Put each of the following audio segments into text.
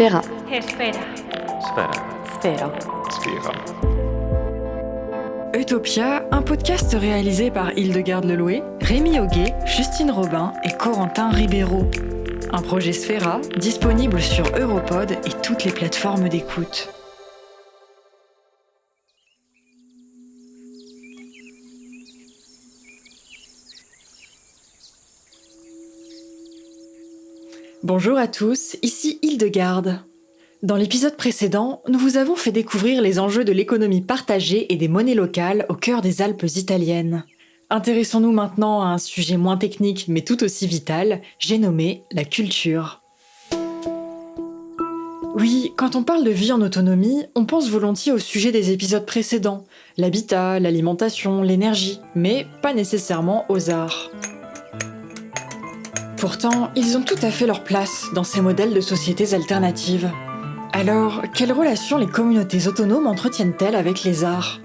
Sfera. Sfera. Sfera. Sfera. Utopia, un podcast réalisé par Hildegarde Leloué, Rémi Auguet, Justine Robin et Corentin Ribeiro. Un projet Sfera disponible sur Europod et toutes les plateformes d'écoute. Bonjour à tous, ici Hildegarde. Dans l'épisode précédent, nous vous avons fait découvrir les enjeux de l'économie partagée et des monnaies locales au cœur des Alpes italiennes. Intéressons-nous maintenant à un sujet moins technique mais tout aussi vital, j'ai nommé la culture. Oui, quand on parle de vie en autonomie, on pense volontiers au sujet des épisodes précédents, l'habitat, l'alimentation, l'énergie, mais pas nécessairement aux arts. Pourtant, ils ont tout à fait leur place dans ces modèles de sociétés alternatives. Alors, quelle relation les communautés autonomes entretiennent-elles avec les arts ?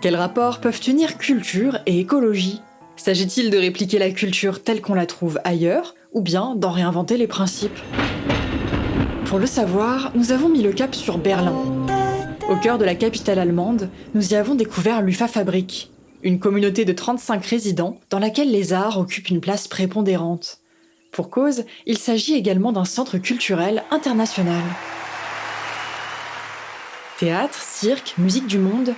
Quels rapports peuvent unir culture et écologie ? S'agit-il de répliquer la culture telle qu'on la trouve ailleurs, ou bien d'en réinventer les principes ? Pour le savoir, nous avons mis le cap sur Berlin. Au cœur de la capitale allemande, nous y avons découvert l'UFA-Fabrik, une communauté de 35 résidents dans laquelle les arts occupent une place prépondérante. Pour cause, il s'agit également d'un centre culturel international. Théâtre, cirque, musique du monde.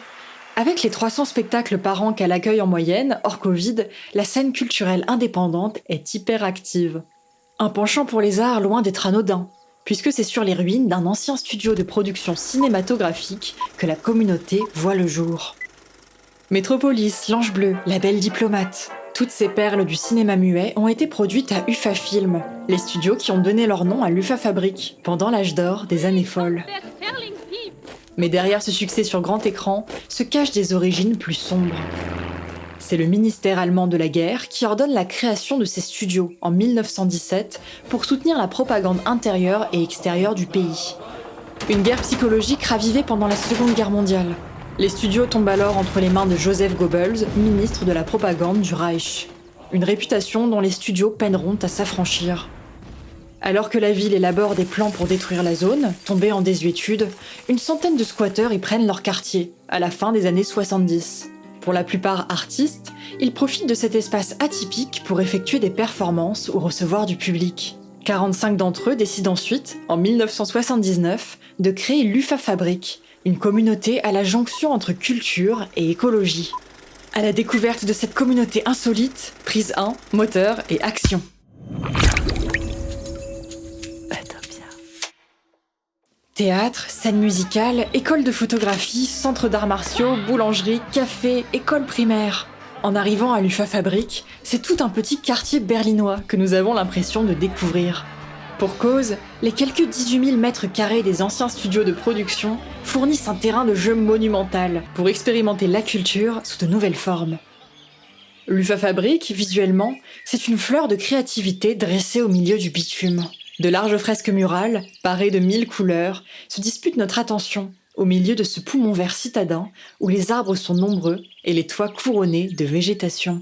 Avec les 300 spectacles par an qu'elle accueille en moyenne, hors Covid, la scène culturelle indépendante est hyper active. Un penchant pour les arts loin d'être anodin, puisque c'est sur les ruines d'un ancien studio de production cinématographique que la communauté voit le jour. Métropolis, L'Ange Bleu, La Belle Diplomate. Toutes ces perles du cinéma muet ont été produites à UFA Film, les studios qui ont donné leur nom à l'UFA-Fabrik pendant l'âge d'or des années folles. Mais derrière ce succès sur grand écran se cachent des origines plus sombres. C'est le ministère allemand de la guerre qui ordonne la création de ces studios en 1917 pour soutenir la propagande intérieure et extérieure du pays. Une guerre psychologique ravivée pendant la Seconde Guerre mondiale. Les studios tombent alors entre les mains de Joseph Goebbels, ministre de la propagande du Reich. Une réputation dont les studios peineront à s'affranchir. Alors que la ville élabore des plans pour détruire la zone, tombée en désuétude, une centaine de squatteurs y prennent leur quartier, à la fin des années 70. Pour la plupart artistes, ils profitent de cet espace atypique pour effectuer des performances ou recevoir du public. 45 d'entre eux décident ensuite, en 1979, de créer l'UFA-Fabrik, une communauté à la jonction entre culture et écologie. À la découverte de cette communauté insolite, prise 1, moteur et action. Théâtre, scène musicale, école de photographie, centre d'arts martiaux, boulangerie, café, école primaire. En arrivant à l'UFA-Fabrik, c'est tout un petit quartier berlinois que nous avons l'impression de découvrir. Pour cause, les quelques 18 000 mètres carrés des anciens studios de production fournissent un terrain de jeu monumental pour expérimenter la culture sous de nouvelles formes. L'UFA-Fabrik, visuellement, c'est une fleur de créativité dressée au milieu du bitume. De larges fresques murales, parées de 1000 couleurs, se disputent notre attention au milieu de ce poumon vert citadin où les arbres sont nombreux et les toits couronnés de végétation.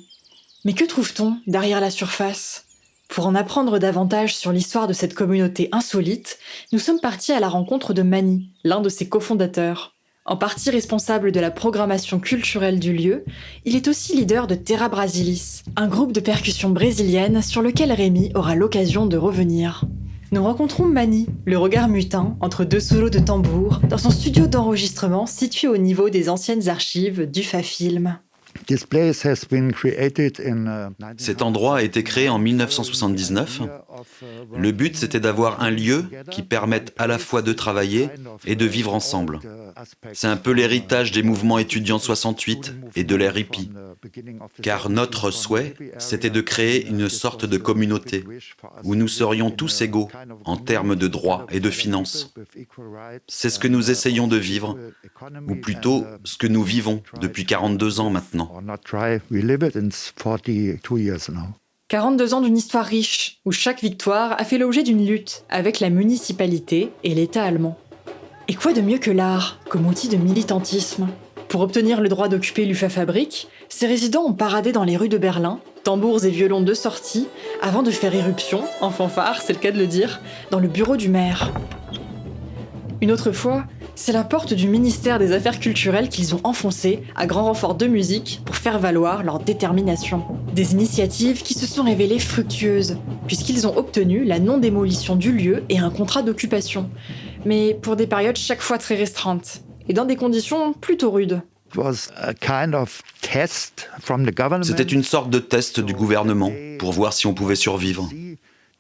Mais que trouve-t-on derrière la surface ? Pour en apprendre davantage sur l'histoire de cette communauté insolite, nous sommes partis à la rencontre de Mani, l'un de ses cofondateurs. En partie responsable de la programmation culturelle du lieu, il est aussi leader de Terra Brasilis, un groupe de percussion brésilienne sur lequel Rémi aura l'occasion de revenir. Nous rencontrons Mani, le regard mutin entre deux solos de tambour, dans son studio d'enregistrement situé au niveau des anciennes archives d'UFA Film. Cet endroit a été créé en 1979. Le but, c'était d'avoir un lieu qui permette à la fois de travailler et de vivre ensemble. C'est un peu l'héritage des mouvements étudiants de 68 et de l'ère hippie. Car notre souhait, c'était de créer une sorte de communauté où nous serions tous égaux en termes de droits et de finances. C'est ce que nous essayons de vivre, ou plutôt ce que nous vivons depuis 42 ans maintenant. 42 ans d'une histoire riche, où chaque victoire a fait l'objet d'une lutte avec la municipalité et l'État allemand. Et quoi de mieux que l'art, comme outil de militantisme ? Pour obtenir le droit d'occuper l'UFA-Fabrik, ces résidents ont paradé dans les rues de Berlin, tambours et violons de sortie, avant de faire éruption, en fanfare, c'est le cas de le dire, dans le bureau du maire. Une autre fois, c'est la porte du ministère des Affaires culturelles qu'ils ont enfoncée, à grand renfort de musique, pour faire valoir leur détermination. Des initiatives qui se sont révélées fructueuses, puisqu'ils ont obtenu la non-démolition du lieu et un contrat d'occupation, mais pour des périodes chaque fois très restreintes, et dans des conditions plutôt rudes. C'était une sorte de test du gouvernement pour voir si on pouvait survivre.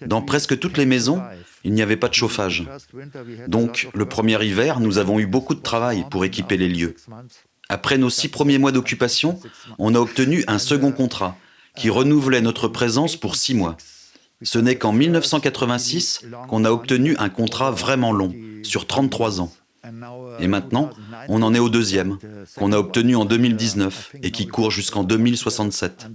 Dans presque toutes les maisons, il n'y avait pas de chauffage. Donc, le premier hiver, nous avons eu beaucoup de travail pour équiper les lieux. Après nos 6 premiers mois d'occupation, on a obtenu un second contrat qui renouvelait notre présence pour 6 mois. Ce n'est qu'en 1986 qu'on a obtenu un contrat vraiment long, sur 33 ans. Et maintenant, on en est au deuxième, qu'on a obtenu en 2019 et qui court jusqu'en 2067.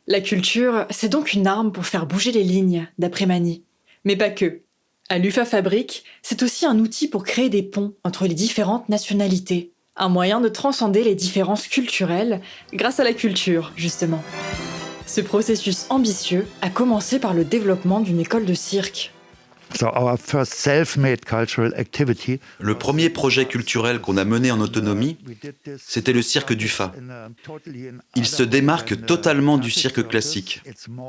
La culture, c'est donc une arme pour faire bouger les lignes, d'après Mani. Mais pas que. À l'UFA Fabrique, c'est aussi un outil pour créer des ponts entre les différentes nationalités. Un moyen de transcender les différences culturelles grâce à la culture, justement. Ce processus ambitieux a commencé par le développement d'une école de cirque. Le premier projet culturel qu'on a mené en autonomie, c'était le cirque d'UFA. Il se démarque totalement du cirque classique,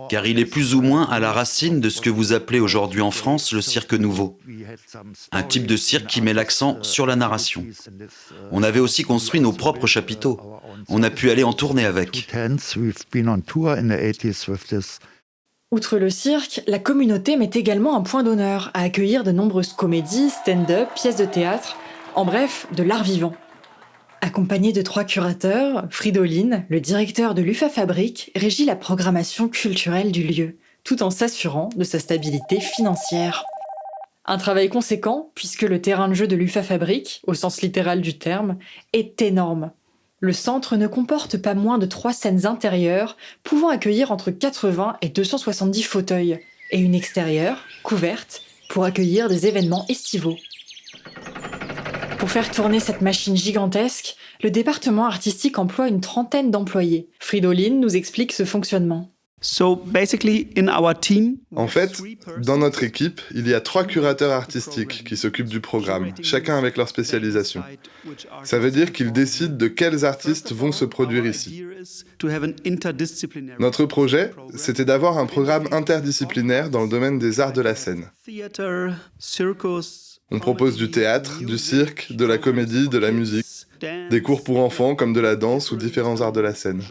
car il est plus ou moins à la racine de ce que vous appelez aujourd'hui en France le cirque nouveau. Un type de cirque qui met l'accent sur la narration. On avait aussi construit nos propres chapiteaux. On a pu aller en tournée avec. Outre le cirque, la communauté met également un point d'honneur à accueillir de nombreuses comédies, stand-up, pièces de théâtre, en bref, de l'art vivant. Accompagné de 3 curateurs, Fridolin, le directeur de l'UFA Fabrique, régit la programmation culturelle du lieu, tout en s'assurant de sa stabilité financière. Un travail conséquent, puisque le terrain de jeu de l'UFA Fabrique, au sens littéral du terme, est énorme. Le centre ne comporte pas moins de 3 scènes intérieures, pouvant accueillir entre 80 et 270 fauteuils, et une extérieure, couverte, pour accueillir des événements estivaux. Pour faire tourner cette machine gigantesque, le département artistique emploie une 30aine d'employés. Fridolin nous explique ce fonctionnement. En fait, dans notre équipe, il y a 3 curateurs artistiques qui s'occupent du programme, chacun avec leur spécialisation. Ça veut dire qu'ils décident de quels artistes vont se produire ici. Notre projet, c'était d'avoir un programme interdisciplinaire dans le domaine des arts de la scène. On propose du théâtre, du cirque, de la comédie, de la musique, des cours pour enfants comme de la danse ou différents arts de la scène.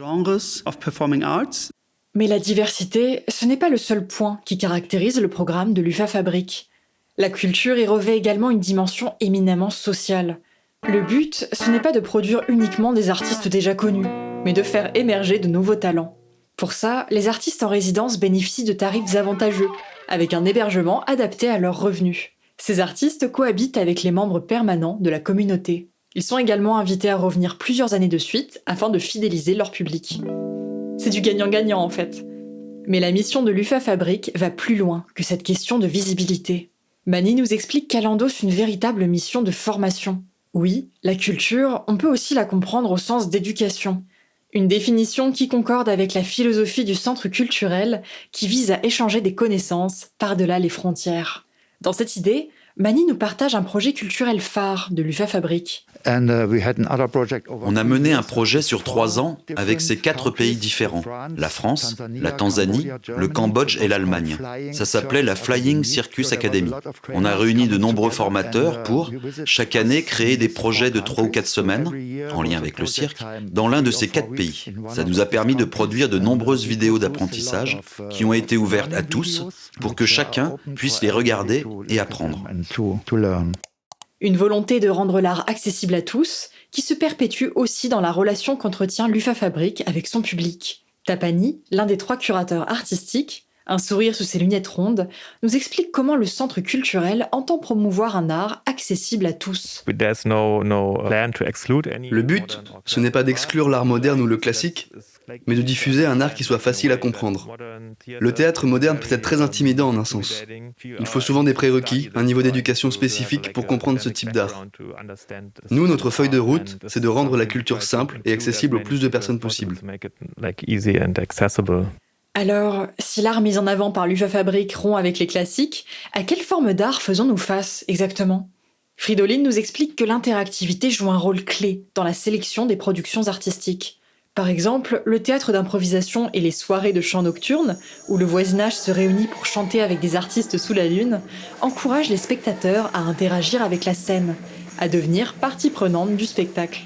Mais la diversité, ce n'est pas le seul point qui caractérise le programme de l'UFA Fabrique. La culture y revêt également une dimension éminemment sociale. Le but, ce n'est pas de produire uniquement des artistes déjà connus, mais de faire émerger de nouveaux talents. Pour ça, les artistes en résidence bénéficient de tarifs avantageux, avec un hébergement adapté à leurs revenus. Ces artistes cohabitent avec les membres permanents de la communauté. Ils sont également invités à revenir plusieurs années de suite afin de fidéliser leur public. C'est du gagnant-gagnant en fait. Mais la mission de l'UFA Fabrique va plus loin que cette question de visibilité. Mani nous explique qu'elle endosse une véritable mission de formation. Oui, la culture, on peut aussi la comprendre au sens d'éducation. Une définition qui concorde avec la philosophie du centre culturel qui vise à échanger des connaissances par-delà les frontières. Dans cette idée, Mani nous partage un projet culturel phare de l'UFA Fabrique. On a mené un projet sur 3 ans avec ces 4 pays différents, la France, la Tanzanie, le Cambodge et l'Allemagne. Ça s'appelait la Flying Circus Academy. On a réuni de nombreux formateurs pour, chaque année, créer des projets de 3 ou 4 semaines, en lien avec le cirque, dans l'un de ces 4 pays. Ça nous a permis de produire de nombreuses vidéos d'apprentissage qui ont été ouvertes à tous pour que chacun puisse les regarder et apprendre. Une volonté de rendre l'art accessible à tous, qui se perpétue aussi dans la relation qu'entretient l'UFA Fabrique avec son public. Tapani, l'un des 3 curateurs artistiques, un sourire sous ses lunettes rondes, nous explique comment le centre culturel entend promouvoir un art accessible à tous. Le but, ce n'est pas d'exclure l'art moderne ou le classique, mais de diffuser un art qui soit facile à comprendre. Le théâtre moderne peut être très intimidant en un sens. Il faut souvent des prérequis, un niveau d'éducation spécifique pour comprendre ce type d'art. Nous, notre feuille de route, c'est de rendre la culture simple et accessible au plus de personnes possible. Alors, si l'art mis en avant par l'UFA Fabrique rompt avec les classiques, à quelle forme d'art faisons-nous face exactement ? Fridolin nous explique que l'interactivité joue un rôle clé dans la sélection des productions artistiques. Par exemple, le théâtre d'improvisation et les soirées de chant nocturne, où le voisinage se réunit pour chanter avec des artistes sous la lune, encouragent les spectateurs à interagir avec la scène, à devenir partie prenante du spectacle.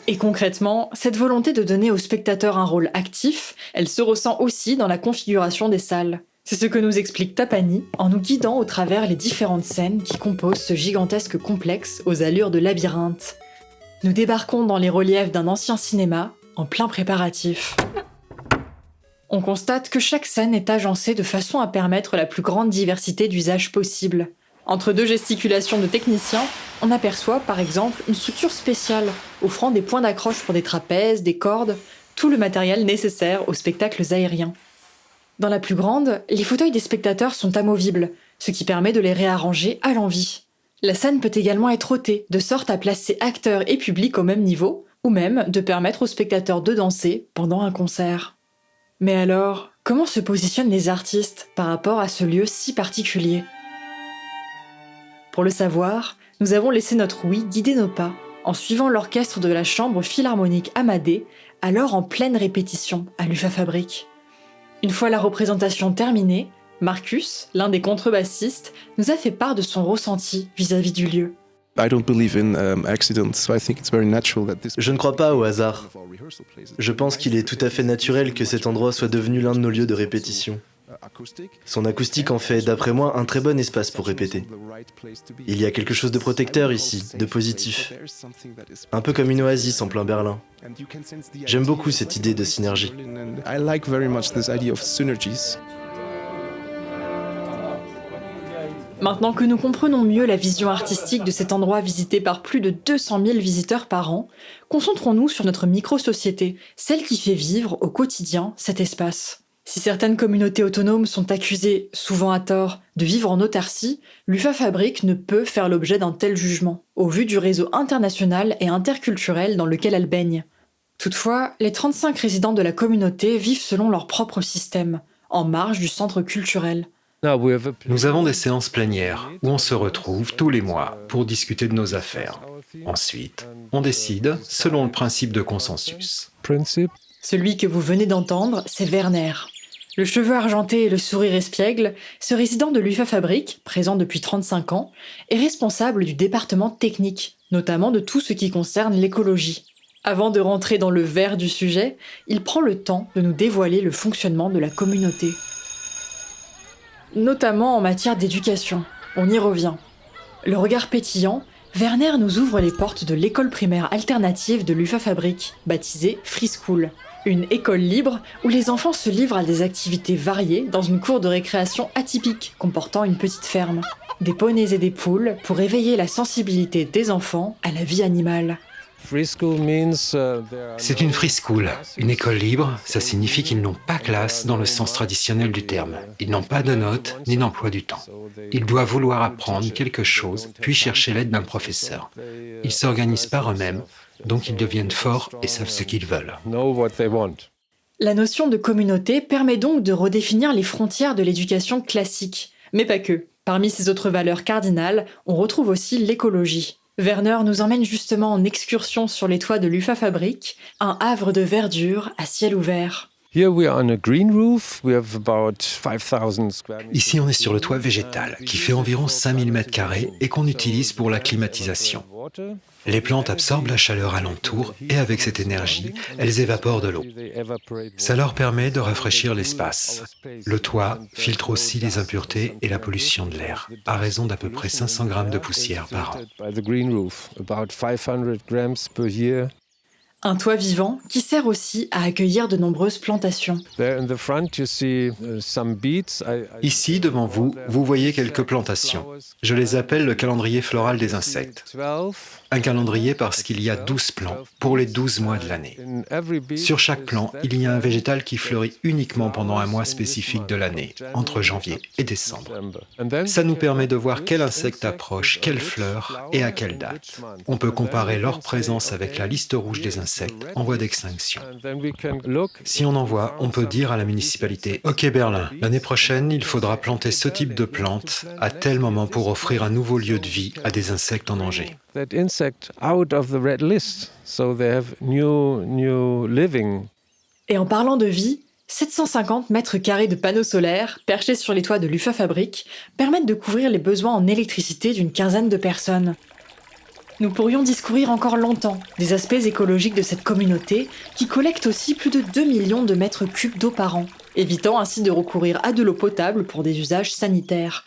Et concrètement, cette volonté de donner aux spectateurs un rôle actif, elle se ressent aussi dans la configuration des salles. C'est ce que nous explique Tapani en nous guidant au travers les différentes scènes qui composent ce gigantesque complexe aux allures de labyrinthe. Nous débarquons dans les reliefs d'un ancien cinéma, en plein préparatif. On constate que chaque scène est agencée de façon à permettre la plus grande diversité d'usages possible. Entre deux gesticulations de techniciens, on aperçoit par exemple une structure spéciale, offrant des points d'accroche pour des trapèzes, des cordes, tout le matériel nécessaire aux spectacles aériens. Dans la plus grande, les fauteuils des spectateurs sont amovibles, ce qui permet de les réarranger à l'envie. La scène peut également être ôtée, de sorte à placer acteurs et public au même niveau, ou même de permettre aux spectateurs de danser pendant un concert. Mais alors, comment se positionnent les artistes par rapport à ce lieu si particulier ? Pour le savoir, nous avons laissé notre ouïe guider nos pas, en suivant l'orchestre de la Chambre Philharmonique Amadée, alors en pleine répétition à l'UFA Fabrique. Une fois la représentation terminée, Marcus, l'un des contrebassistes, nous a fait part de son ressenti vis-à-vis du lieu. Je ne crois pas au hasard. Je pense qu'il est tout à fait naturel que cet endroit soit devenu l'un de nos lieux de répétition. Son acoustique en fait, d'après moi, un très bon espace pour répéter. Il y a quelque chose de protecteur ici, de positif. Un peu comme une oasis en plein Berlin. J'aime beaucoup cette idée de synergie. Maintenant que nous comprenons mieux la vision artistique de cet endroit visité par plus de 200 000 visiteurs par an, concentrons-nous sur notre micro-société, celle qui fait vivre au quotidien cet espace. Si certaines communautés autonomes sont accusées, souvent à tort, de vivre en autarcie, l'UFA Fabrique ne peut faire l'objet d'un tel jugement, au vu du réseau international et interculturel dans lequel elle baigne. Toutefois, les 35 résidents de la communauté vivent selon leur propre système, en marge du centre culturel. Nous avons des séances plénières où on se retrouve tous les mois pour discuter de nos affaires. Ensuite, on décide selon le principe de consensus. Celui que vous venez d'entendre, c'est Werner. Le cheveu argenté et le sourire espiègle, ce résident de l'UFA Fabrique, présent depuis 35 ans, est responsable du département technique, notamment de tout ce qui concerne l'écologie. Avant de rentrer dans le vert du sujet, il prend le temps de nous dévoiler le fonctionnement de la communauté. Notamment en matière d'éducation. On y revient. Le regard pétillant, Werner nous ouvre les portes de l'école primaire alternative de l'UFA Fabrique, baptisée Free School. Une école libre où les enfants se livrent à des activités variées dans une cour de récréation atypique comportant une petite ferme. Des poneys et des poules pour éveiller la sensibilité des enfants à la vie animale. C'est une free school, une école libre. Ça signifie qu'ils n'ont pas classe dans le sens traditionnel du terme. Ils n'ont pas de notes ni d'emploi du temps. Ils doivent vouloir apprendre quelque chose, puis chercher l'aide d'un professeur. Ils s'organisent par eux-mêmes, donc ils deviennent forts et savent ce qu'ils veulent. La notion de communauté permet donc de redéfinir les frontières de l'éducation classique. Mais pas que. Parmi ces autres valeurs cardinales, on retrouve aussi l'écologie. Werner nous emmène justement en excursion sur les toits de l'UFA Fabrique, un havre de verdure à ciel ouvert. Ici, on est sur le toit végétal, qui fait environ 5000 m² et qu'on utilise pour la climatisation. Les plantes absorbent la chaleur alentour et avec cette énergie, elles évaporent de l'eau. Ça leur permet de rafraîchir l'espace. Le toit filtre aussi les impuretés et la pollution de l'air, à raison d'à peu près 500 grammes de poussière par an. Un toit vivant qui sert aussi à accueillir de nombreuses plantations. Ici, devant vous, vous voyez quelques plantations. Je les appelle le calendrier floral des insectes. Un calendrier parce qu'il y a 12 plants pour les 12 mois de l'année. Sur chaque plant, il y a un végétal qui fleurit uniquement pendant un mois spécifique de l'année, entre janvier et décembre. Ça nous permet de voir quel insecte approche, quelle fleur et à quelle date. On peut comparer leur présence avec la liste rouge des insectes insectes en voie d'extinction. Si on en voit, on peut dire à la municipalité « Ok Berlin, l'année prochaine, il faudra planter ce type de plante à tel moment pour offrir un nouveau lieu de vie à des insectes en danger. » Et en parlant de vie, 750 mètres carrés de panneaux solaires, perchés sur les toits de l'UFA Fabrique, permettent de couvrir les besoins en électricité d'une quinzaine de personnes. Nous pourrions discourir encore longtemps des aspects écologiques de cette communauté qui collecte aussi plus de 2 millions de mètres cubes d'eau par an, évitant ainsi de recourir à de l'eau potable pour des usages sanitaires.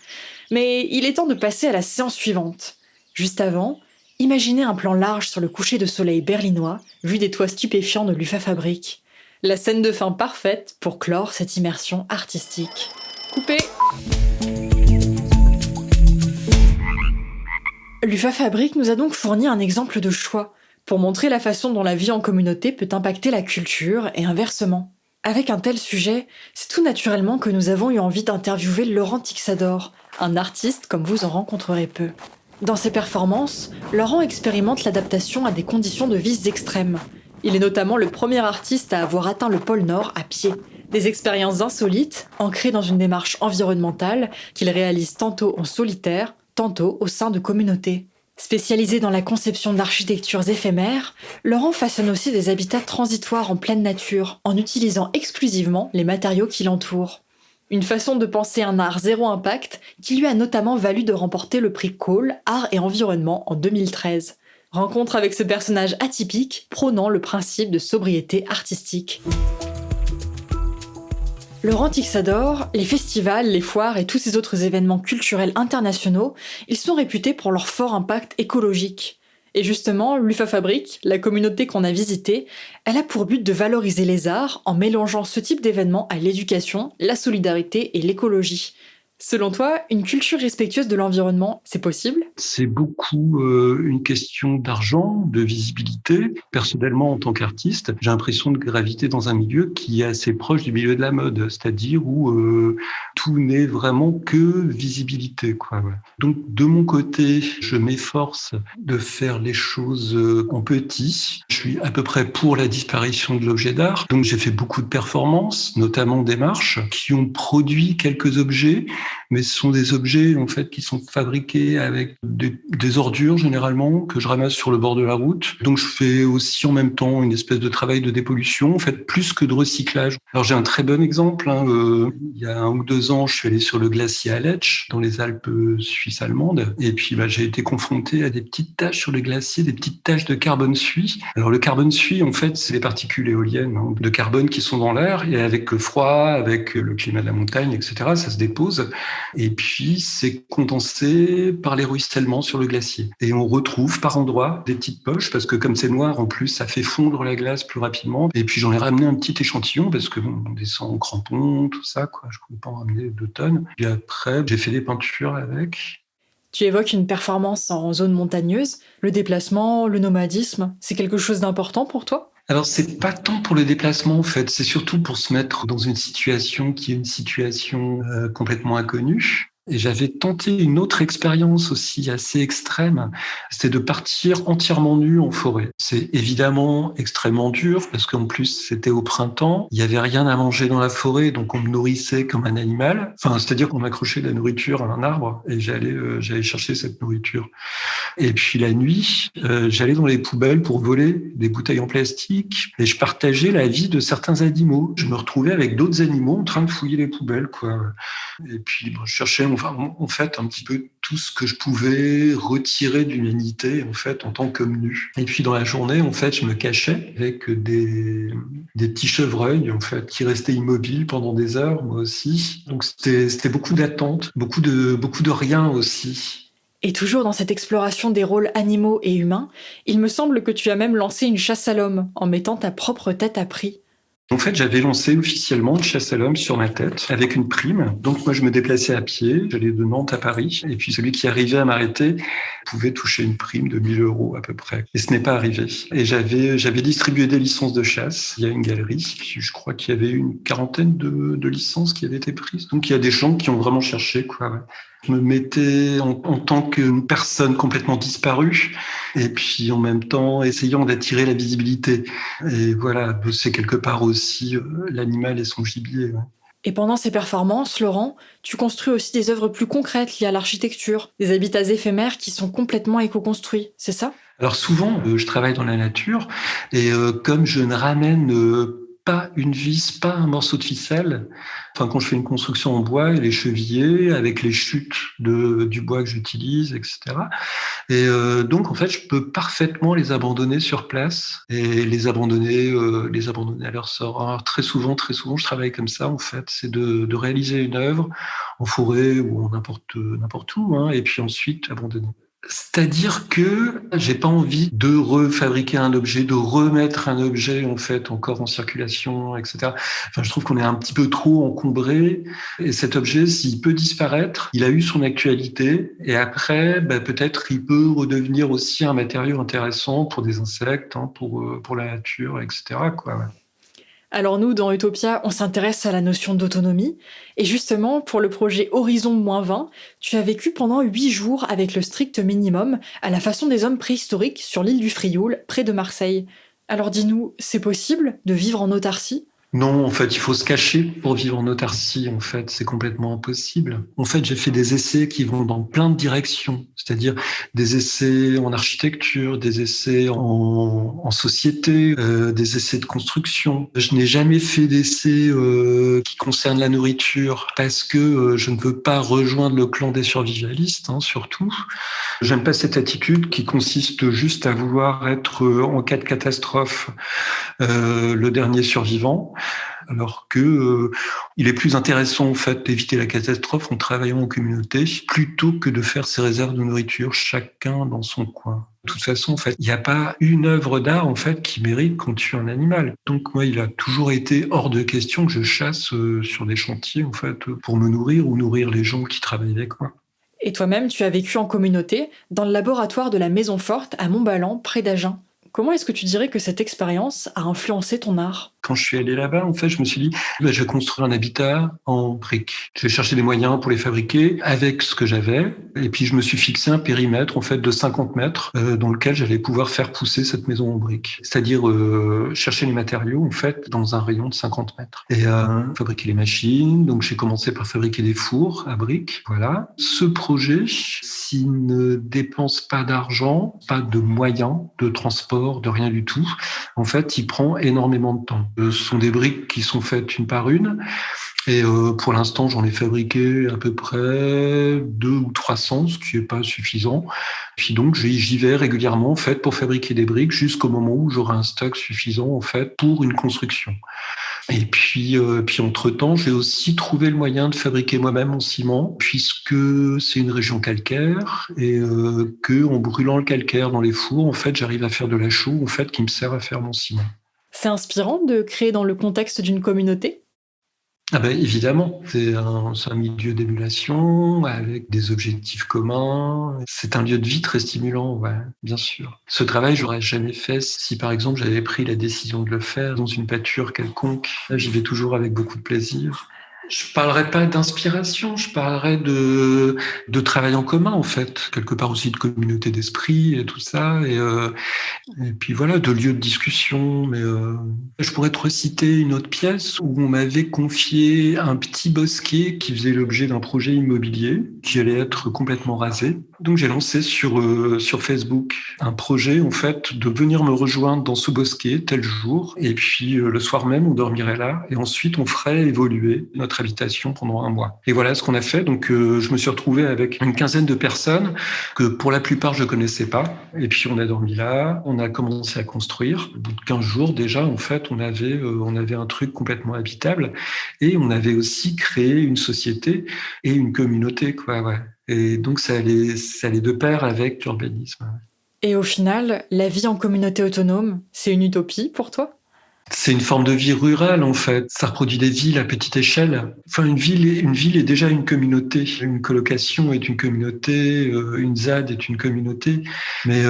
Mais il est temps de passer à la séance suivante. Juste avant, imaginez un plan large sur le coucher de soleil berlinois, vu des toits stupéfiants de l'UFA Fabrique. La scène de fin parfaite pour clore cette immersion artistique. Coupé! L'UFA Fabrique nous a donc fourni un exemple de choix pour montrer la façon dont la vie en communauté peut impacter la culture et inversement. Avec un tel sujet, c'est tout naturellement que nous avons eu envie d'interviewer Laurent Tixador, un artiste comme vous en rencontrerez peu. Dans ses performances, Laurent expérimente l'adaptation à des conditions de vie extrêmes. Il est notamment le premier artiste à avoir atteint le pôle Nord à pied. Des expériences insolites, ancrées dans une démarche environnementale qu'il réalise tantôt en solitaire, tantôt au sein de communautés. Spécialisé dans la conception d'architectures éphémères, Laurent façonne aussi des habitats transitoires en pleine nature, en utilisant exclusivement les matériaux qui l'entourent. Une façon de penser un art zéro impact qui lui a notamment valu de remporter le prix Cole Art et Environnement en 2013. Rencontre avec ce personnage atypique, prônant le principe de sobriété artistique. Laurent Tixador, les festivals, les foires et tous ces autres événements culturels internationaux, ils sont réputés pour leur fort impact écologique. Et justement, l'UFA Fabrique, la communauté qu'on a visitée, elle a pour but de valoriser les arts en mélangeant ce type d'événements à l'éducation, la solidarité et l'écologie. Selon toi, une culture respectueuse de l'environnement, c'est possible ? C'est beaucoup une question d'argent, de visibilité. Personnellement, en tant qu'artiste, j'ai l'impression de graviter dans un milieu qui est assez proche du milieu de la mode, c'est-à-dire où tout n'est vraiment que visibilité, quoi. Donc, de mon côté, je m'efforce de faire les choses en petit. Je suis à peu près pour la disparition de l'objet d'art. Donc, j'ai fait beaucoup de performances, notamment des marches, qui ont produit quelques objets, mais ce sont des objets en fait qui sont fabriqués avec des ordures généralement que je ramasse sur le bord de la route. Donc je fais aussi en même temps une espèce de travail de dépollution, en fait plus que de recyclage. Alors j'ai un très bon exemple. Il y a 1 ou 2 ans, je suis allé sur le glacier Aletsch dans les Alpes suisses allemandes, et puis j'ai été confronté à des petites taches sur le glacier, des petites taches de carbone suie. Alors le carbone suie, en fait, c'est les particules éoliennes de carbone qui sont dans l'air, et avec le froid, avec le climat de la montagne, etc., ça se dépose. Et puis, c'est condensé par les ruissellements sur le glacier. Et on retrouve par endroits des petites poches, parce que comme c'est noir, en plus, ça fait fondre la glace plus rapidement. Et puis, j'en ai ramené un petit échantillon, parce que on descend en crampons, tout ça, quoi. Je ne pouvais pas en ramener 2 tonnes. Et après, j'ai fait des peintures avec. Tu évoques une performance en zone montagneuse. Le déplacement, le nomadisme, c'est quelque chose d'important pour toi ? Alors, c'est pas tant pour le déplacement, en fait. C'est surtout pour se mettre dans une situation qui est une situation complètement inconnue. Et j'avais tenté une autre expérience aussi assez extrême, c'était de partir entièrement nu en forêt. C'est évidemment extrêmement dur parce qu'en plus c'était au printemps, il n'y avait rien à manger dans la forêt, donc on me nourrissait comme un animal. Enfin, c'est-à-dire qu'on m'accrochait de la nourriture à un arbre et j'allais chercher cette nourriture. Et puis la nuit, j'allais dans les poubelles pour voler des bouteilles en plastique et je partageais la vie de certains animaux. Je me retrouvais avec d'autres animaux en train de fouiller les poubelles, quoi. Et puis je cherchais en fait un petit peu tout ce que je pouvais retirer de l'humanité en fait en tant qu'homme nu. Et puis dans la journée en fait je me cachais avec des petits chevreuils en fait qui restaient immobiles pendant des heures, moi aussi. Donc c'était beaucoup d'attentes, beaucoup de rien aussi. Et toujours dans cette exploration des rôles animaux et humains, il me semble que tu as même lancé une chasse à l'homme en mettant ta propre tête à prix. En fait, j'avais lancé officiellement une chasse à l'homme sur ma tête avec une prime. Donc moi, je me déplaçais à pied, j'allais de Nantes à Paris. Et puis celui qui arrivait à m'arrêter pouvait toucher une prime de 1 000 € à peu près. Et ce n'est pas arrivé. Et j'avais distribué des licences de chasse. Il y a une galerie. Puis je crois qu'il y avait une 40aine de licences qui avaient été prises. Donc il y a des gens qui ont vraiment cherché, quoi. Ouais. Je me mettais en tant qu'une personne complètement disparue et puis en même temps essayant d'attirer la visibilité. Et voilà, c'est quelque part aussi l'animal et son gibier. Ouais. Et pendant ces performances, Laurent, tu construis aussi des œuvres plus concrètes liées à l'architecture, des habitats éphémères qui sont complètement éco-construits, c'est ça? Alors souvent, je travaille dans la nature et comme je ne ramène pas une vis, pas un morceau de ficelle, enfin quand je fais une construction en bois, les chevillers avec les chutes du bois que j'utilise, etc. Et donc en fait, je peux parfaitement les abandonner sur place et les abandonner à leur sort. Alors, très souvent, je travaille comme ça en fait, c'est de réaliser une œuvre en forêt ou n'importe où, hein, et puis ensuite abandonner. C'est-à-dire que j'ai pas envie de refabriquer un objet, de remettre un objet en fait encore en circulation, etc. Enfin, je trouve qu'on est un petit peu trop encombré. Et cet objet, s'il peut disparaître, il a eu son actualité. Et après, peut-être il peut redevenir aussi un matériau intéressant pour des insectes, hein, pour la nature, etc. Quoi, ouais. Alors nous, dans Utopia, on s'intéresse à la notion d'autonomie. Et justement, pour le projet Horizon-20, tu as vécu pendant 8 jours avec le strict minimum, à la façon des hommes préhistoriques, sur l'île du Frioul, près de Marseille. Alors dis-nous, c'est possible de vivre en autarcie ? Non, en fait, il faut se cacher pour vivre en autarcie. En fait, c'est complètement impossible. En fait, j'ai fait des essais qui vont dans plein de directions, c'est-à-dire des essais en architecture, des essais en société, des essais de construction. Je n'ai jamais fait d'essais qui concernent la nourriture parce que je ne veux pas rejoindre le clan des survivalistes, hein, surtout. J'aime pas cette attitude qui consiste juste à vouloir être, en cas de catastrophe, le dernier survivant. Alors que il est plus intéressant en fait d'éviter la catastrophe en travaillant en communauté plutôt que de faire ses réserves de nourriture chacun dans son coin. De toute façon, en fait, il n'y a pas une œuvre d'art en fait qui mérite qu'on tue un animal. Donc moi, il a toujours été hors de question que je chasse sur des chantiers en fait pour me nourrir ou nourrir les gens qui travaillent avec moi. Et toi-même, tu as vécu en communauté, dans le laboratoire de la Maison Forte à Montballan, près d'Agen. Comment est-ce que tu dirais que cette expérience a influencé ton art ? Quand je suis allé là-bas, en fait, je me suis dit, je vais construire un habitat en briques. Je vais chercher des moyens pour les fabriquer avec ce que j'avais. Et puis, je me suis fixé un périmètre, en fait, de 50 mètres dans lequel j'allais pouvoir faire pousser cette maison en briques. C'est-à-dire chercher les matériaux, en fait, dans un rayon de 50 mètres. Et fabriquer les machines. Donc, j'ai commencé par fabriquer des fours à briques. Voilà. Ce projet, s'il ne dépense pas d'argent, pas de moyens de transport, de rien du tout, en fait, il prend énormément de temps. Ce sont des briques qui sont faites une par une. Et pour l'instant, j'en ai fabriqué à peu près 200 ou 300, ce qui n'est pas suffisant. Puis donc, j'y vais régulièrement en fait, pour fabriquer des briques jusqu'au moment où j'aurai un stock suffisant en fait, pour une construction. Et puis entre-temps, j'ai aussi trouvé le moyen de fabriquer moi-même mon ciment, puisque c'est une région calcaire et que en brûlant le calcaire dans les fours, en fait, j'arrive à faire de la chaux en fait, qui me sert à faire mon ciment. C'est inspirant de créer dans le contexte d'une communauté ? Ah ben évidemment, c'est un milieu d'émulation avec des objectifs communs. C'est un lieu de vie très stimulant, ouais, bien sûr. Ce travail, j'aurais jamais fait si, par exemple, j'avais pris la décision de le faire dans une pâture quelconque. Là, j'y vais toujours avec beaucoup de plaisir. Je parlerai pas d'inspiration, je parlerai de travail en commun, en fait. Quelque part aussi de communauté d'esprit et tout ça. Et puis voilà, de lieux de discussion. Mais je pourrais te reciter une autre pièce où on m'avait confié un petit bosquet qui faisait l'objet d'un projet immobilier qui allait être complètement rasé. Donc j'ai lancé sur Facebook un projet, en fait, de venir me rejoindre dans ce bosquet tel jour. Et puis le soir même, on dormirait là. Et ensuite, on ferait évoluer notre habitation pendant 1 mois. Et voilà ce qu'on a fait. Donc je me suis retrouvé avec une quinzaine de personnes que pour la plupart je connaissais pas. Et puis on a dormi là, on a commencé à construire. Au bout de 15 jours déjà, en fait, on avait un truc complètement habitable et on avait aussi créé une société et une communauté, quoi. Ouais. Et donc ça allait de pair avec l'urbanisme. Et au final, la vie en communauté autonome, c'est une utopie pour toi ? C'est une forme de vie rurale, en fait. Ça reproduit des villes à petite échelle. Enfin, une ville est déjà une communauté. Une colocation est une communauté, une ZAD est une communauté. Mais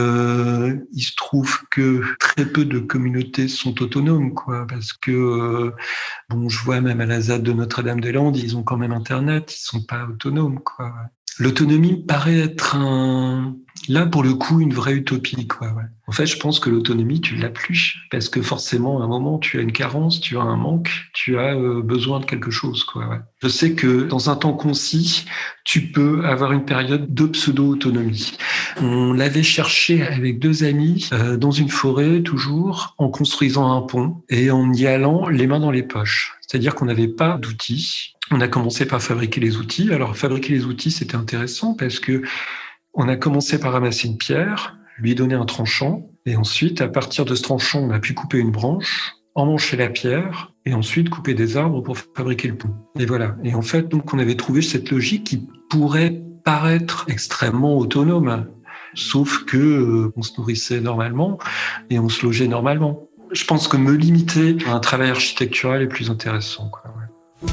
il se trouve que très peu de communautés sont autonomes, quoi. Parce que, je vois même à la ZAD de Notre-Dame-des-Landes, ils ont quand même Internet, ils sont pas autonomes, quoi. L'autonomie me paraît être là, pour le coup, une vraie utopie, quoi. Ouais. En fait, je pense que l'autonomie, tu l'as plus. Parce que forcément, à un moment, tu as une carence, tu as un manque, tu as besoin de quelque chose, quoi. Ouais. Je sais que dans un temps concis, tu peux avoir une période de pseudo-autonomie. On l'avait cherché avec 2 amis dans une forêt, toujours, en construisant un pont et en y allant les mains dans les poches. C'est-à-dire qu'on n'avait pas d'outils. On a commencé par fabriquer les outils. Alors, fabriquer les outils, c'était intéressant parce que on a commencé par ramasser une pierre, lui donner un tranchant, et ensuite, à partir de ce tranchant, on a pu couper une branche, emmancher la pierre, et ensuite couper des arbres pour fabriquer le pont. Et voilà. Et en fait, donc, on avait trouvé cette logique qui pourrait paraître extrêmement autonome, sauf que on se nourrissait normalement et on se logeait normalement. Je pense que me limiter à un travail architectural est plus intéressant, quoi. Ouais.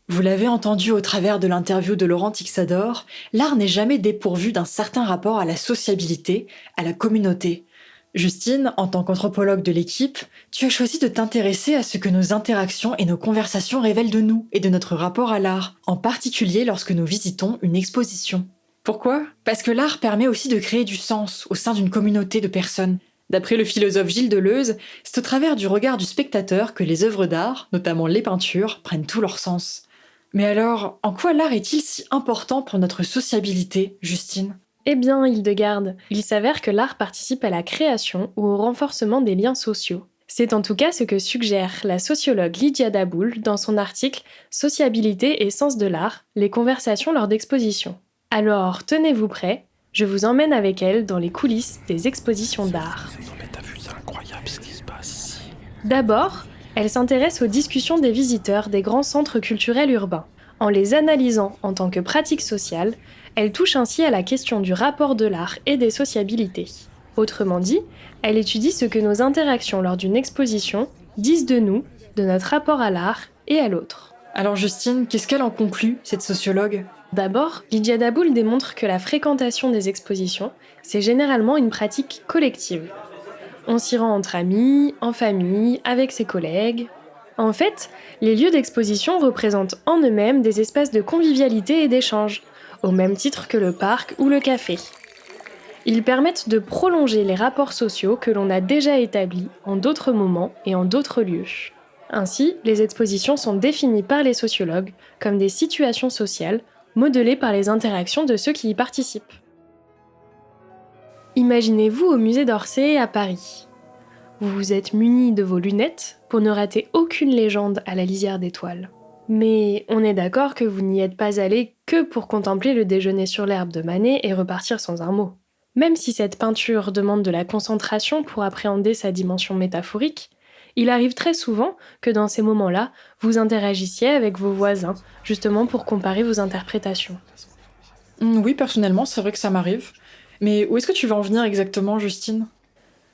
Vous l'avez entendu au travers de l'interview de Laurent Tixador, l'art n'est jamais dépourvu d'un certain rapport à la sociabilité, à la communauté. Justine, en tant qu'anthropologue de l'équipe, tu as choisi de t'intéresser à ce que nos interactions et nos conversations révèlent de nous et de notre rapport à l'art, en particulier lorsque nous visitons une exposition. Pourquoi ? Parce que l'art permet aussi de créer du sens au sein d'une communauté de personnes. D'après le philosophe Gilles Deleuze, c'est au travers du regard du spectateur que les œuvres d'art, notamment les peintures, prennent tout leur sens. Mais alors, en quoi l'art est-il si important pour notre sociabilité, Justine ? Eh bien, Hildegarde, il s'avère que l'art participe à la création ou au renforcement des liens sociaux. C'est en tout cas ce que suggère la sociologue Lydia Daboul dans son article « Sociabilité et sens de l'art, les conversations lors d'expositions ». Alors, tenez-vous prêts, je vous emmène avec elle dans les coulisses des expositions d'art. D'abord, elle s'intéresse aux discussions des visiteurs des grands centres culturels urbains. En les analysant en tant que pratique sociale, elle touche ainsi à la question du rapport de l'art et des sociabilités. Autrement dit, elle étudie ce que nos interactions lors d'une exposition disent de nous, de notre rapport à l'art et à l'autre. Alors Justine, qu'est-ce qu'elle en conclut, cette sociologue ? D'abord, Lydia Daboul démontre que la fréquentation des expositions, c'est généralement une pratique collective. On s'y rend entre amis, en famille, avec ses collègues. En fait, les lieux d'exposition représentent en eux-mêmes des espaces de convivialité et d'échange, au même titre que le parc ou le café. Ils permettent de prolonger les rapports sociaux que l'on a déjà établis en d'autres moments et en d'autres lieux. Ainsi, les expositions sont définies par les sociologues comme des situations sociales modelées par les interactions de ceux qui y participent. Imaginez-vous au musée d'Orsay à Paris. Vous vous êtes munis de vos lunettes pour ne rater aucune légende à la lisière d'étoiles. Mais on est d'accord que vous n'y êtes pas allé que pour contempler le déjeuner sur l'herbe de Manet et repartir sans un mot. Même si cette peinture demande de la concentration pour appréhender sa dimension métaphorique, il arrive très souvent que dans ces moments-là, vous interagissiez avec vos voisins, justement pour comparer vos interprétations. Oui, personnellement, c'est vrai que ça m'arrive. Mais où est-ce que tu veux en venir exactement, Justine ?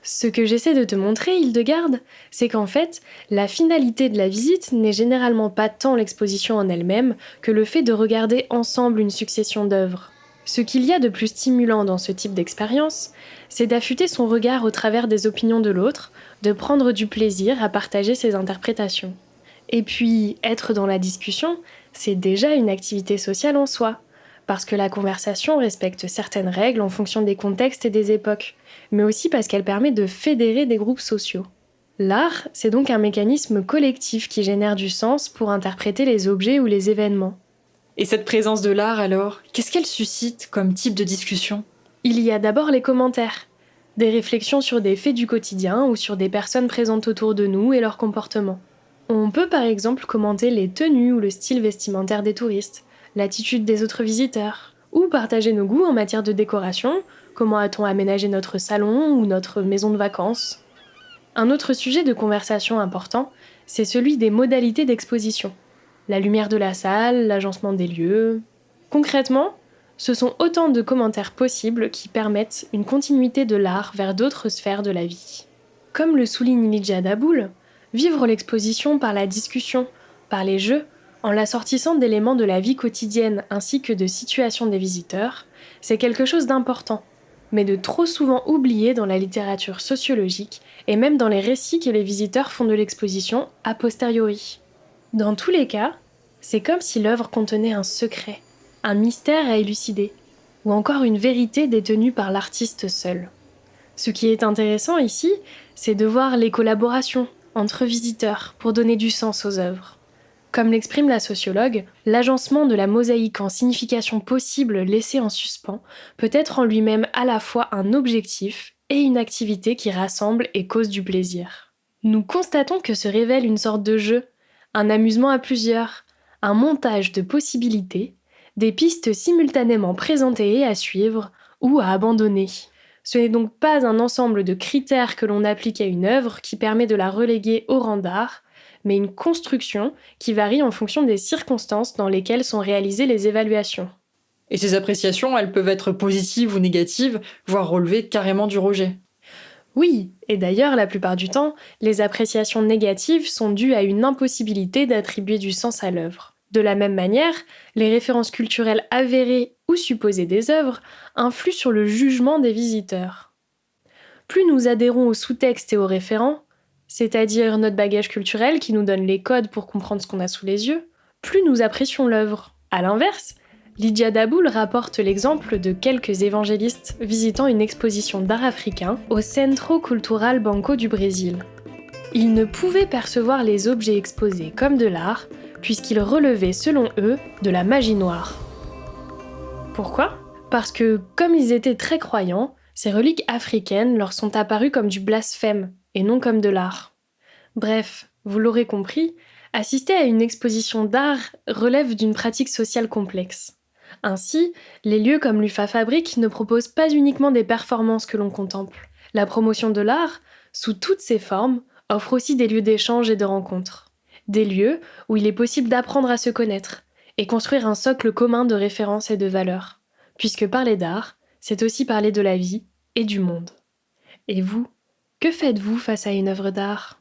Ce que j'essaie de te montrer, Hildegarde, c'est qu'en fait, la finalité de la visite n'est généralement pas tant l'exposition en elle-même que le fait de regarder ensemble une succession d'œuvres. Ce qu'il y a de plus stimulant dans ce type d'expérience, c'est d'affûter son regard au travers des opinions de l'autre, de prendre du plaisir à partager ses interprétations. Et puis, être dans la discussion, c'est déjà une activité sociale en soi, parce que la conversation respecte certaines règles en fonction des contextes et des époques, mais aussi parce qu'elle permet de fédérer des groupes sociaux. L'art, c'est donc un mécanisme collectif qui génère du sens pour interpréter les objets ou les événements. Et cette présence de l'art alors, qu'est-ce qu'elle suscite comme type de discussion ? Il y a d'abord les commentaires, des réflexions sur des faits du quotidien ou sur des personnes présentes autour de nous et leur comportement. On peut par exemple commenter les tenues ou le style vestimentaire des touristes, l'attitude des autres visiteurs, ou partager nos goûts en matière de décoration, comment a-t-on aménagé notre salon ou notre maison de vacances. Un autre sujet de conversation important, c'est celui des modalités d'exposition. La lumière de la salle, l'agencement des lieux. Concrètement, ce sont autant de commentaires possibles qui permettent une continuité de l'art vers d'autres sphères de la vie. Comme le souligne Lydia Daboul, vivre l'exposition par la discussion, par les jeux, en l'assortissant d'éléments de la vie quotidienne ainsi que de situations des visiteurs, c'est quelque chose d'important, mais de trop souvent oublié dans la littérature sociologique et même dans les récits que les visiteurs font de l'exposition a posteriori. Dans tous les cas, c'est comme si l'œuvre contenait un secret, un mystère à élucider, ou encore une vérité détenue par l'artiste seul. Ce qui est intéressant ici, c'est de voir les collaborations entre visiteurs pour donner du sens aux œuvres. Comme l'exprime la sociologue, l'agencement de la mosaïque en significations possibles laissées en suspens peut être en lui-même à la fois un objectif et une activité qui rassemble et cause du plaisir. Nous constatons que se révèle une sorte de jeu, un amusement à plusieurs, un montage de possibilités, des pistes simultanément présentées et à suivre ou à abandonner. Ce n'est donc pas un ensemble de critères que l'on applique à une œuvre qui permet de la reléguer au rang d'art, mais une construction qui varie en fonction des circonstances dans lesquelles sont réalisées les évaluations. Et ces appréciations, elles peuvent être positives ou négatives, voire relever carrément du rejet. Oui, et d'ailleurs, la plupart du temps, les appréciations négatives sont dues à une impossibilité d'attribuer du sens à l'œuvre. De la même manière, les références culturelles avérées ou supposées des œuvres influent sur le jugement des visiteurs. Plus nous adhérons aux sous-textes et aux référents, c'est-à-dire notre bagage culturel qui nous donne les codes pour comprendre ce qu'on a sous les yeux, plus nous apprécions l'œuvre. À l'inverse, Lydia Daboul rapporte l'exemple de quelques évangélistes visitant une exposition d'art africain au Centro Cultural Banco du Brésil. Ils ne pouvaient percevoir les objets exposés comme de l'art, puisqu'ils relevaient, selon eux, de la magie noire. Pourquoi ? Parce que, comme ils étaient très croyants, ces reliques africaines leur sont apparues comme du blasphème, et non comme de l'art. Bref, vous l'aurez compris, assister à une exposition d'art relève d'une pratique sociale complexe. Ainsi, les lieux comme l'UFA Fabrique ne proposent pas uniquement des performances que l'on contemple. La promotion de l'art, sous toutes ses formes, offre aussi des lieux d'échange et de rencontres. Des lieux où il est possible d'apprendre à se connaître et construire un socle commun de références et de valeurs. Puisque parler d'art, c'est aussi parler de la vie et du monde. Et vous, que faites-vous face à une œuvre d'art ?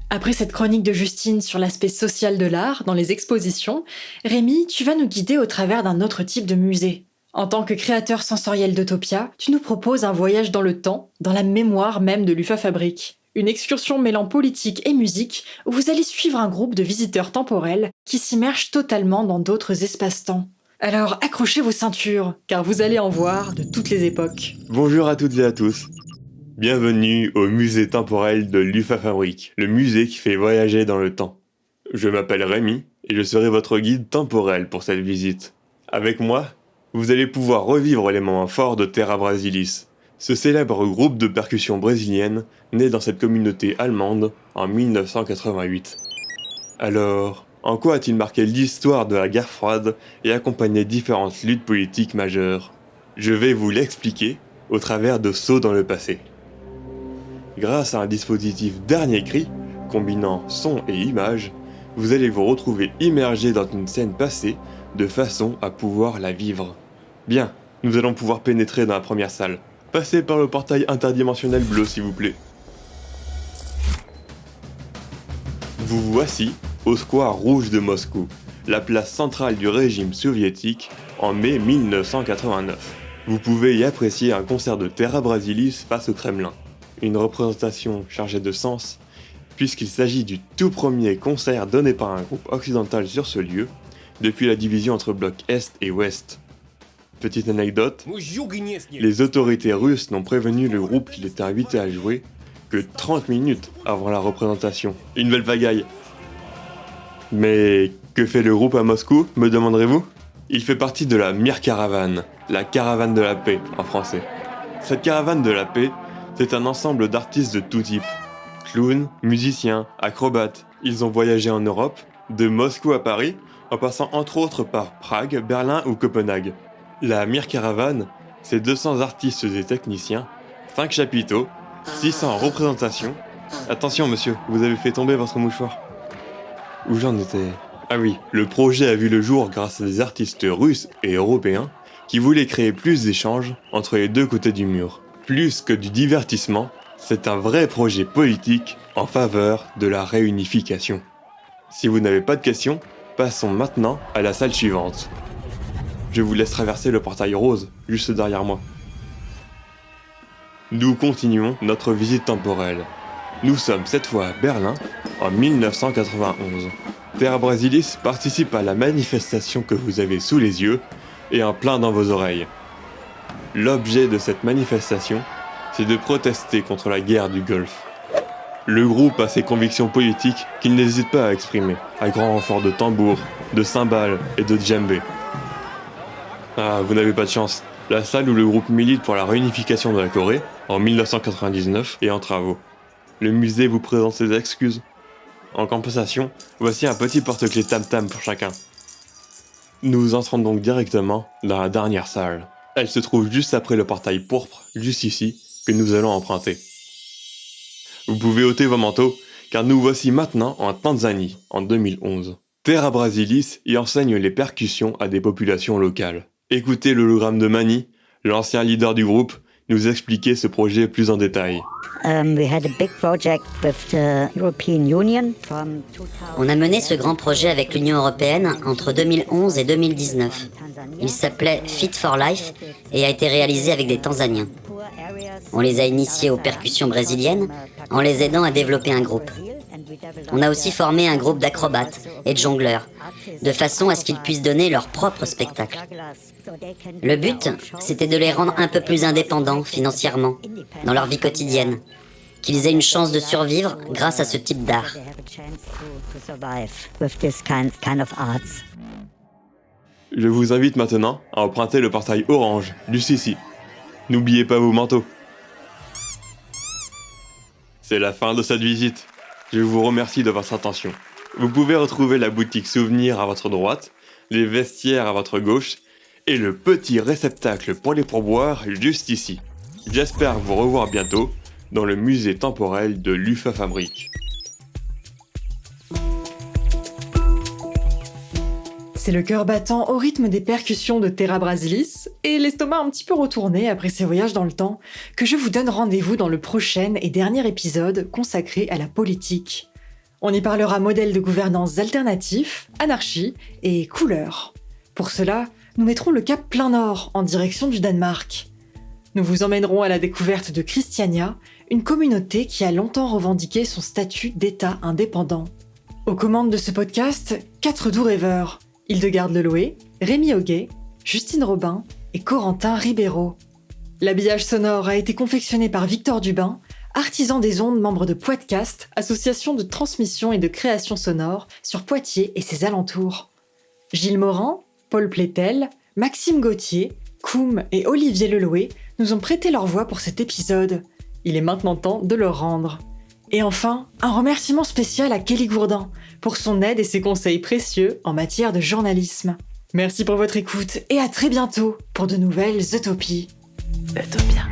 Après cette chronique de Justine sur l'aspect social de l'art dans les expositions, Rémi, tu vas nous guider au travers d'un autre type de musée. En tant que créateur sensoriel d'Utopia, tu nous proposes un voyage dans le temps, dans la mémoire même de l'UFA Fabrique. Une excursion mêlant politique et musique où vous allez suivre un groupe de visiteurs temporels qui s'immergent totalement dans d'autres espaces-temps. Alors accrochez vos ceintures, car vous allez en voir de toutes les époques. Bonjour à toutes et à tous. Bienvenue au musée temporel de l'UFA Fabrique, le musée qui fait voyager dans le temps. Je m'appelle Rémi et je serai votre guide temporel pour cette visite. Avec moi, vous allez pouvoir revivre les moments forts de Terra Brasilis, ce célèbre groupe de percussion brésilienne né dans cette communauté allemande en 1988. Alors, en quoi a-t-il marqué l'histoire de la guerre froide et accompagné différentes luttes politiques majeures ? Je vais vous l'expliquer au travers de sauts dans le passé. Grâce à un dispositif dernier cri, combinant son et image, vous allez vous retrouver immergé dans une scène passée de façon à pouvoir la vivre. Bien, nous allons pouvoir pénétrer dans la première salle. Passez par le portail interdimensionnel bleu s'il vous plaît. Vous voici au square rouge de Moscou, la place centrale du régime soviétique en mai 1989. Vous pouvez y apprécier un concert de Terra Brasilis face au Kremlin. Une représentation chargée de sens, puisqu'il s'agit du tout premier concert donné par un groupe occidental sur ce lieu, depuis la division entre blocs Est et Ouest. Petite anecdote, les autorités russes n'ont prévenu le groupe qu'il était invité à jouer que 30 minutes avant la représentation. Une belle pagaille. Mais que fait le groupe à Moscou, me demanderez-vous ? Il fait partie de la Mir Caravane, la caravane de la paix en français. Cette caravane de la paix, c'est un ensemble d'artistes de tout type. Clowns, musiciens, acrobates. Ils ont voyagé en Europe, de Moscou à Paris, en passant entre autres par Prague, Berlin ou Copenhague. La Mir Caravane, c'est 200 artistes et techniciens, 5 chapiteaux, 600 représentations. Attention monsieur, vous avez fait tomber votre mouchoir. Où j'en étais ? Ah oui, le projet a vu le jour grâce à des artistes russes et européens qui voulaient créer plus d'échanges entre les deux côtés du mur. Plus que du divertissement, c'est un vrai projet politique en faveur de la réunification. Si vous n'avez pas de questions, passons maintenant à la salle suivante. Je vous laisse traverser le portail rose, juste derrière moi. Nous continuons notre visite temporelle. Nous sommes cette fois à Berlin, en 1991. Terra Brasilis participe à la manifestation que vous avez sous les yeux et en plein dans vos oreilles. L'objet de cette manifestation, c'est de protester contre la guerre du Golfe. Le groupe a ses convictions politiques qu'il n'hésite pas à exprimer, à grand renfort de tambours, de cymbales et de djembé. Ah, vous n'avez pas de chance. La salle où le groupe milite pour la réunification de la Corée, en 1999, est en travaux. Le musée vous présente ses excuses. En compensation, voici un petit porte-clés tam-tam pour chacun. Nous entrons donc directement dans la dernière salle. Elle se trouve juste après le portail pourpre, juste ici, que nous allons emprunter. Vous pouvez ôter vos manteaux, car nous voici maintenant en Tanzanie, en 2011. Terra Brasilis y enseigne les percussions à des populations locales. Écoutez l'hologramme de Mani, l'ancien leader du groupe, nous expliquer ce projet plus en détail. On a mené ce grand projet avec l'Union européenne entre 2011 et 2019. Il s'appelait Fit for Life et a été réalisé avec des Tanzaniens. On les a initiés aux percussions brésiliennes en les aidant à développer un groupe. On a aussi formé un groupe d'acrobates et de jongleurs, de façon à ce qu'ils puissent donner leur propre spectacle. Le but, c'était de les rendre un peu plus indépendants financièrement, dans leur vie quotidienne, qu'ils aient une chance de survivre grâce à ce type d'art. Je vous invite maintenant à emprunter le portail orange du Sissi. N'oubliez pas vos manteaux. C'est la fin de cette visite. Je vous remercie de votre attention. Vous pouvez retrouver la boutique Souvenirs à votre droite, les vestiaires à votre gauche et le petit réceptacle pour les pourboires juste ici. J'espère vous revoir bientôt dans le musée temporel de l'UFA Fabrique. C'est le cœur battant au rythme des percussions de Terra Brasilis et l'estomac un petit peu retourné après ses voyages dans le temps que je vous donne rendez-vous dans le prochain et dernier épisode consacré à la politique. On y parlera modèle de gouvernance alternatif, anarchie et couleurs. Pour cela, nous mettrons le cap plein nord en direction du Danemark. Nous vous emmènerons à la découverte de Christiania, une communauté qui a longtemps revendiqué son statut d'État indépendant. Aux commandes de ce podcast, 4 doux rêveurs. Hildegarde Leloé, Rémi Auguet, Justine Robin et Corentin Ribeiro. L'habillage sonore a été confectionné par Victor Dubin, artisan des ondes, membre de Poitcast, association de transmission et de création sonore sur Poitiers et ses alentours. Gilles Morin, Paul Plétel, Maxime Gauthier, Koum et Olivier Leloé nous ont prêté leur voix pour cet épisode. Il est maintenant temps de le rendre. Et enfin, un remerciement spécial à Kelly Gourdin pour son aide et ses conseils précieux en matière de journalisme. Merci pour votre écoute et à très bientôt pour de nouvelles utopies. Utopia.